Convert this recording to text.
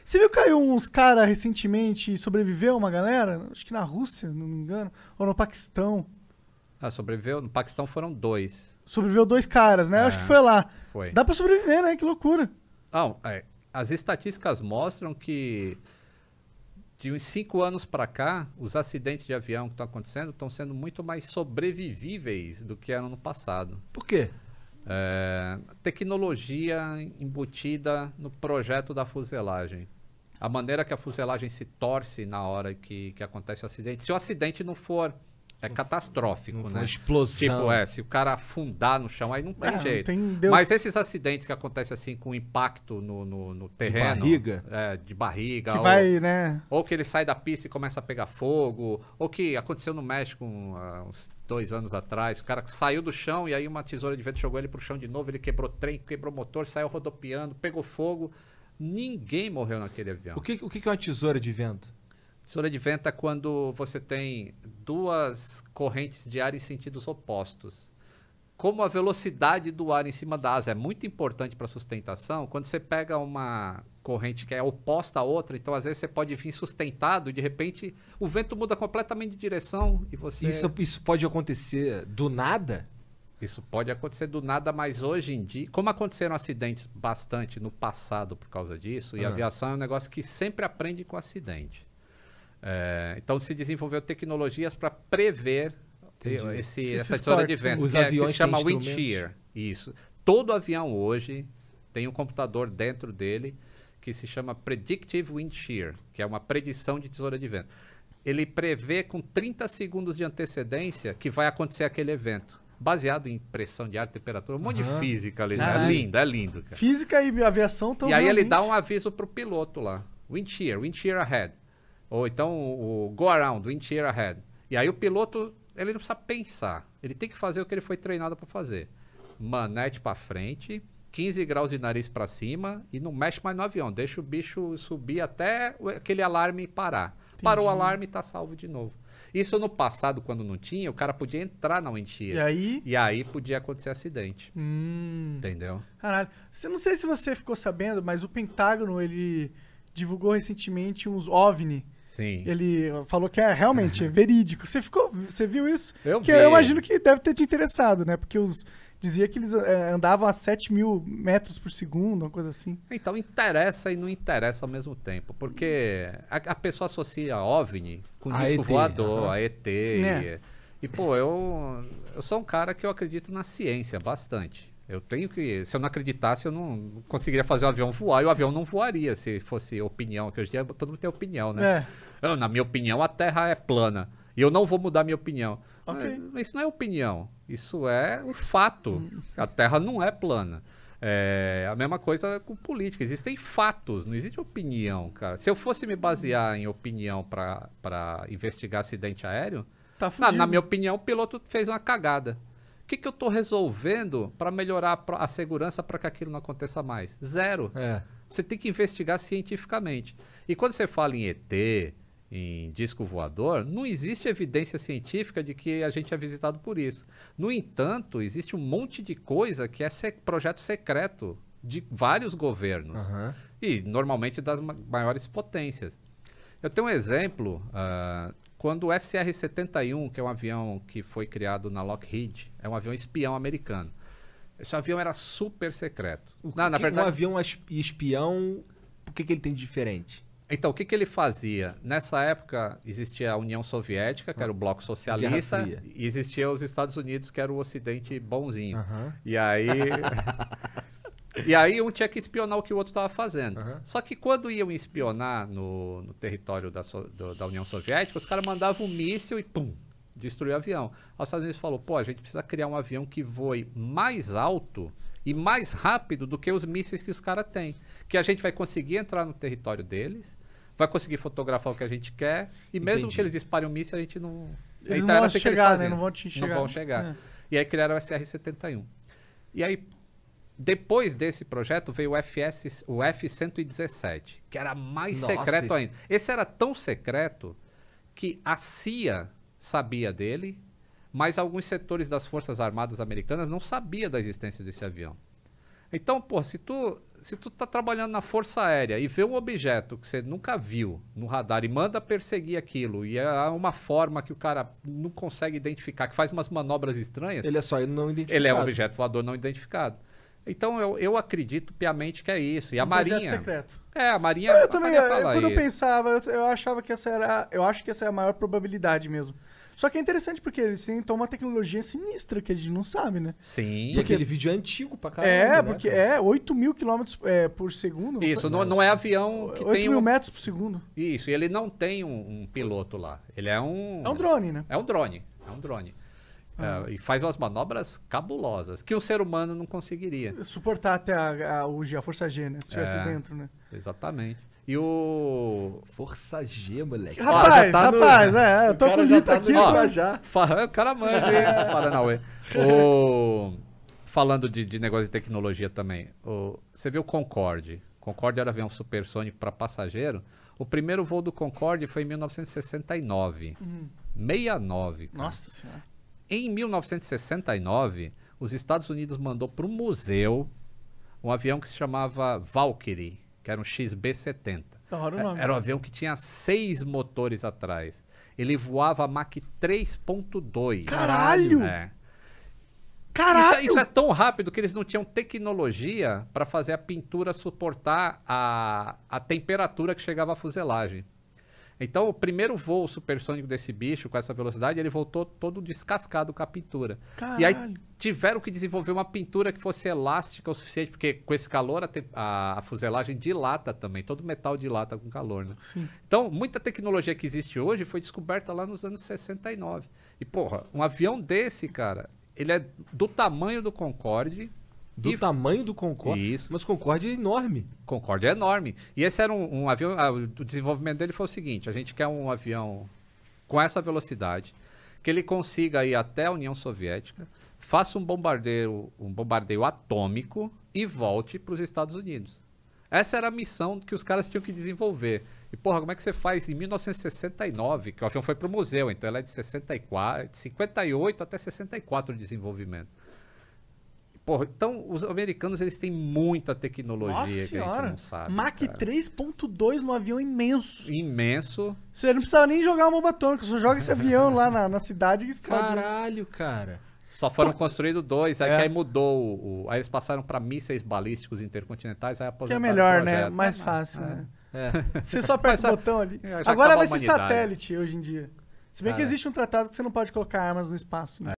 Você viu que caiu uns caras recentemente e sobreviveu uma galera? Acho que na Rússia, não me engano. Ou no Paquistão. Ah, sobreviveu? No Paquistão foram 2. Sobreviveu 2 caras, né? Acho que foi lá. Foi. Dá pra sobreviver, né? Que loucura. As estatísticas mostram que de uns 5 anos para cá, os acidentes de avião que estão acontecendo estão sendo muito mais sobrevivíveis do que eram no passado. Por quê? Tecnologia embutida no projeto da fuselagem. A maneira que a fuselagem se torce na hora que acontece o acidente. Se o acidente não for catastrófico, Não foi né? uma explosão. Tipo, se o cara afundar no chão, aí não tem jeito. Não tem Deus. Mas esses acidentes que acontecem assim com impacto no terreno. De barriga? De barriga. Que vai, né? Ou que ele sai da pista e começa a pegar fogo. Ou que aconteceu no México uns 2 anos atrás. O cara saiu do chão e aí uma tesoura de vento jogou ele pro chão de novo. Ele quebrou trem, quebrou motor, saiu rodopiando, pegou fogo. Ninguém morreu naquele avião. O que é uma tesoura de vento? Tesoura de vento é quando você tem 2 correntes de ar em sentidos opostos. Como a velocidade do ar em cima da asa é muito importante para a sustentação, quando você pega uma corrente que é oposta à outra, então às vezes você pode vir sustentado e de repente o vento muda completamente de direção e você... Isso pode acontecer do nada? Isso pode acontecer do nada, mas hoje em dia, como aconteceram acidentes bastante no passado por causa disso, e a aviação é um negócio que sempre aprende com acidente. Então se desenvolveu tecnologias para prever essa tesoura de vento, Os que aviões se chama têm wind instrumentos? shear. Isso. Todo avião hoje tem um computador dentro dele que se chama Predictive Wind Shear, que é uma predição de tesoura de vento. Ele prevê com 30 segundos de antecedência que vai acontecer aquele evento, baseado em pressão de ar, temperatura, um monte de física ali. Né? É lindo, cara. Física e aviação estão E aí ele dá um aviso pro piloto lá. Wind shear ahead. Ou então o go around, wind shear ahead. E aí o piloto, ele não precisa pensar. Ele tem que fazer o que ele foi treinado para fazer. Manete para frente, 15 graus de nariz para cima e não mexe mais no avião. Deixa o bicho subir até aquele alarme parar. Entendi. Parou o alarme e tá salvo de novo. Isso no passado, quando não tinha, o cara podia entrar na wind shear. E aí podia acontecer acidente. Entendeu? Caralho. Não sei se você ficou sabendo, mas o Pentágono, ele divulgou recentemente uns OVNI. Sim. Ele falou que realmente verídico. Você viu isso? Eu vi. Eu imagino que deve ter te interessado, né? Porque dizia que eles andavam a 7.000 metros por segundo, uma coisa assim. Então interessa e não interessa ao mesmo tempo. Porque a pessoa associa OVNI com disco voador, a ET. E pô, eu sou um cara que eu acredito na ciência bastante. Se eu não acreditasse, eu não conseguiria fazer o avião voar, e o avião não voaria se fosse opinião, que hoje em dia todo mundo tem opinião, né? Na minha opinião, a Terra é plana, e eu não vou mudar minha opinião. Mas isso não é opinião, isso é um fato. A Terra não é plana. A mesma coisa com política, existem fatos, não existe opinião, cara. Se eu fosse me basear em opinião para investigar acidente aéreo, na minha opinião, o piloto fez uma cagada. O que eu estou resolvendo para melhorar a segurança para que aquilo não aconteça mais? Zero. Você tem que investigar cientificamente. E quando você fala em ET, em disco voador, não existe evidência científica de que a gente é visitado por isso. No entanto, existe um monte de coisa que é projeto secreto de vários governos. E normalmente das maiores potências. Eu tenho um exemplo... Quando o SR-71, que é um avião que foi criado na Lockheed, é um avião espião americano. Esse avião era super secreto. Na verdade, um avião espião, o que ele tem de diferente? Então, o que ele fazia? Nessa época, existia a União Soviética, que era o bloco socialista, e existia os Estados Unidos, que era o Ocidente bonzinho. E aí um tinha que espionar o que o outro estava fazendo. Só que quando iam espionar no território da União Soviética, os caras mandavam um míssil e pum, destruiu o avião. Os Estados Unidos falou, pô, a gente precisa criar um avião que voe mais alto e mais rápido do que os mísseis que os caras têm. Que a gente vai conseguir entrar no território deles, vai conseguir fotografar o que a gente quer, e mesmo que eles disparem um míssil, a gente não... Eles não vão chegar, né? Não vão te chegar. Não vão chegar. E aí criaram o SR-71. E aí... Depois desse projeto veio o F-117, que era mais secreto ainda. Esse era tão secreto que a CIA sabia dele, mas alguns setores das Forças Armadas Americanas não sabiam da existência desse avião. Então, pô, se tu se tu tá trabalhando na Força Aérea e vê um objeto que você nunca viu no radar e manda perseguir aquilo, e é uma forma que o cara não consegue identificar, que faz umas manobras estranhas... Ele é só não identificado. Ele é um objeto voador não identificado. Então eu acredito piamente que é isso. E a Marinha... secreto. A Marinha... Eu também, quando eu isso. pensava, eu achava que essa era... Eu acho que essa é a maior probabilidade mesmo. Só que é interessante porque eles têm então uma tecnologia sinistra que a gente não sabe, né? Sim. E aquele vídeo é antigo pra caramba, porque né, 8 mil quilômetros por segundo. Isso, não é avião que 8 tem mil metros por segundo. Isso, e ele não tem um piloto lá. Ele é um... É um drone, né? É um drone. E faz umas manobras cabulosas, que o ser humano não conseguiria. Suportar até a Força G, né? Se estivesse dentro, né? Exatamente. E o... Força G, moleque. Rapaz, eu tô com o livro aqui. O cara manja, hein? Paranauê. Falando de negócio de tecnologia também. Você viu o Concorde? Concorde era avião supersônico para passageiro. O primeiro voo do Concorde foi em 1969. 69, cara. Nossa Senhora. Em 1969, os Estados Unidos mandou para um museu um avião que se chamava Valkyrie, que era um XB-70. Era um avião que tinha 6 motores atrás. Ele voava a Mach 3.2. Caralho! Caralho! Isso é tão rápido que eles não tinham tecnologia para fazer a pintura suportar a temperatura que chegava à fuselagem. Então, o primeiro voo supersônico desse bicho, com essa velocidade, ele voltou todo descascado com a pintura. Caralho. E aí tiveram que desenvolver uma pintura que fosse elástica o suficiente, porque com esse calor a fuselagem dilata também. Todo metal dilata com calor, né? Sim. Então, muita tecnologia que existe hoje foi descoberta lá nos anos 69. E, porra, um avião desse, cara, ele é do tamanho do Concorde... Do tamanho do Concorde? Isso. Mas o Concorde é enorme. Concorde é enorme. E esse era um avião... o desenvolvimento dele foi o seguinte. A gente quer um avião com essa velocidade, que ele consiga ir até a União Soviética, faça um bombardeio atômico e volte para os Estados Unidos. Essa era a missão que os caras tinham que desenvolver. E, porra, como é que você faz em 1969, que o avião foi para o museu, então ela é de 58 até 64 de desenvolvimento. Porra, então, os americanos, eles têm muita tecnologia que a gente não sabe. Mach 3.2 num avião imenso. Imenso. Você não precisava nem jogar uma bomba atômica, só joga esse avião lá na cidade e explode. Caralho, cara. Só foram construídos 2, aí mudou. Aí eles passaram para mísseis balísticos intercontinentais, aí aposentaram. Que é melhor, o né? Mais fácil, né? É. Você só aperta o botão ali. Já Agora acabou vai a ser humanidade. satélite hoje em dia. Se bem que existe um tratado que você não pode colocar armas no espaço, né?